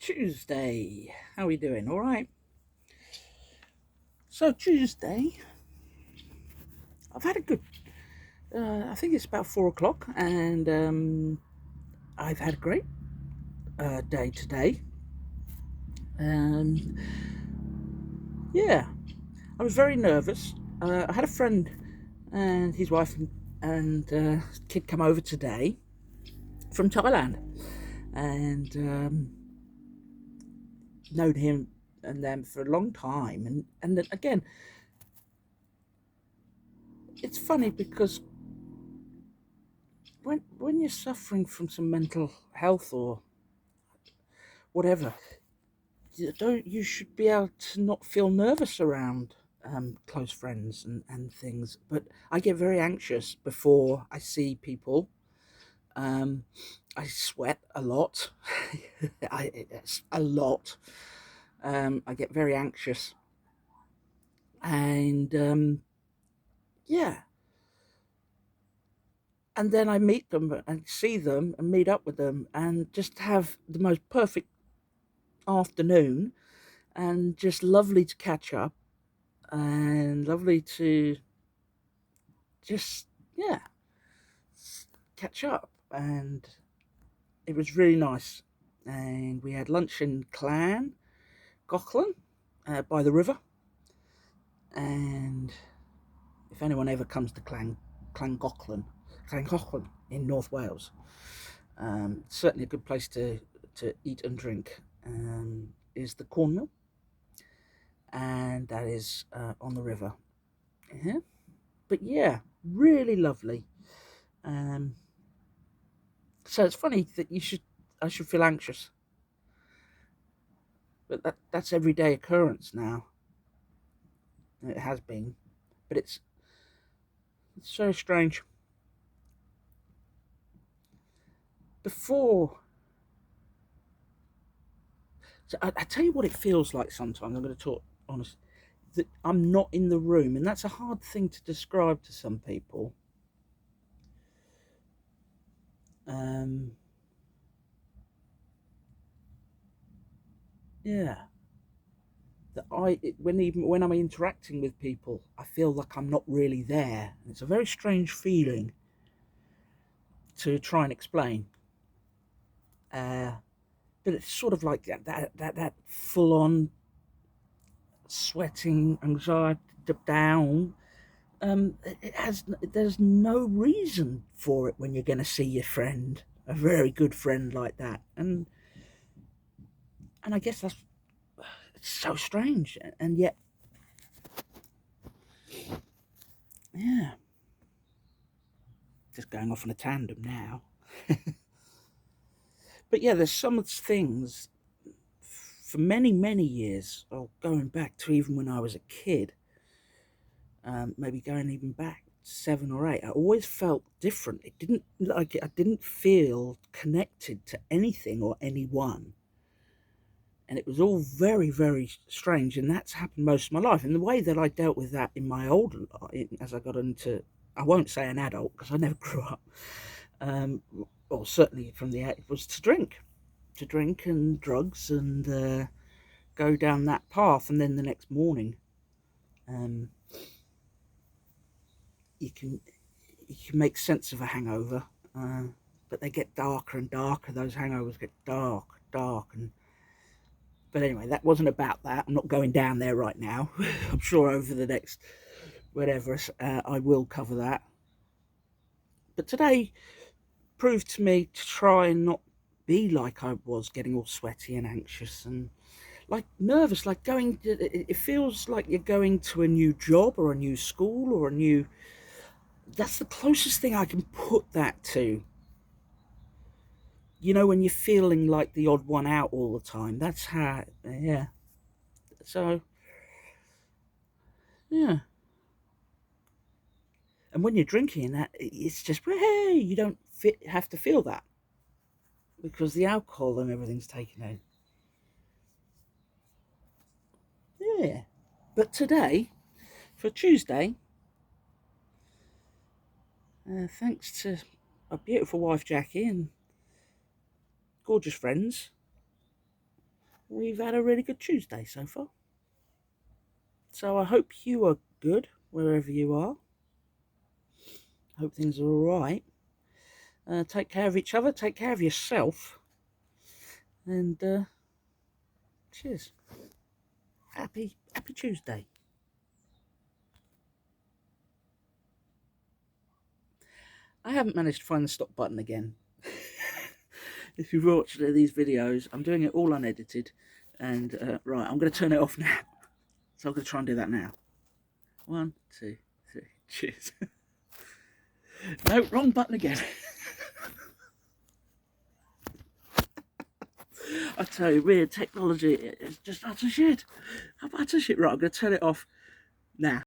Tuesday. How are we doing? All right. So Tuesday, I've had a good. I think it's about 4 o'clock, and I've had a great day today. And yeah, I was very nervous. I had a friend and his wife and kid come over today from Thailand, and known him and them for a long time. And then again, it's funny because when you're suffering from some mental health or whatever, you should be able to not feel nervous around close friends and things. But I get very anxious before I see people. um, I sweat a lot. It's a lot. I get very anxious, and yeah, and then I meet them and see them and meet up with them and just have the most perfect afternoon, and just lovely to catch up and lovely to just, yeah, catch up. And it was really nice. And we had lunch in Clan Gochlin, by the river. And if anyone ever comes to Clan Gochlin in North Wales, certainly a good place to eat and drink, is the Cornmill, and that is on the river. Yeah. But yeah, really lovely. Um, so it's funny that I should feel anxious, but that's everyday occurrence now. It has been, but it's so strange. Before, so I tell you what it feels like sometimes. I'm going to talk honest, that I'm not in the room, and that's a hard thing to describe to some people. Um, yeah, that when I'm interacting with people, I feel like I'm not really there. And it's a very strange feeling to try and explain. Uh, but it's sort of like that full on sweating, anxiety down. There's no reason for it when you're going to see your friend, a very good friend like that, and I guess that's, it's so strange, and yet, yeah, just going off on a tandem now. But yeah, there's some things for many years, or going back to even when I was a kid, maybe going even back 7 or 8, I always felt different. I didn't feel connected to anything or anyone, and it was all very strange. And that's happened most of my life. And the way that I dealt with that in my older life, as I got into, I won't say an adult because I never grew up, um, or certainly from the it was to drink and drugs, and go down that path. And then the next morning, um, you can make sense of a hangover, uh, but they get darker and darker. Those hangovers get dark, and but anyway, that wasn't about that. I'm not going down there right now. I'm sure over the next whatever, I will cover that. But today proved to me to try and not be like I was, getting all sweaty and anxious and like nervous, like it feels like you're going to a new job or a new school or a new, that's the closest thing I can put that to. When you're feeling like the odd one out all the time, that's how, yeah. So, yeah. And when you're drinking, it's just, hey, you don't have to feel that because the alcohol and everything's taken out. Yeah. But today, for Tuesday, thanks to a beautiful wife, Jackie, and gorgeous friends, we've had a really good Tuesday so far. So I hope you are good wherever you are. Hope things are all right. Take care of each other, take care of yourself, and cheers. Happy Tuesday. I haven't managed to find the stop button again. If you've watched these videos, I'm doing it all unedited, and right, I'm going to turn it off now. So I'm going to try and do that now. 1, 2, 3, cheers. No, wrong button again. I tell you, weird technology is just utter shit. Utter shit. Right, I'm going to turn it off now.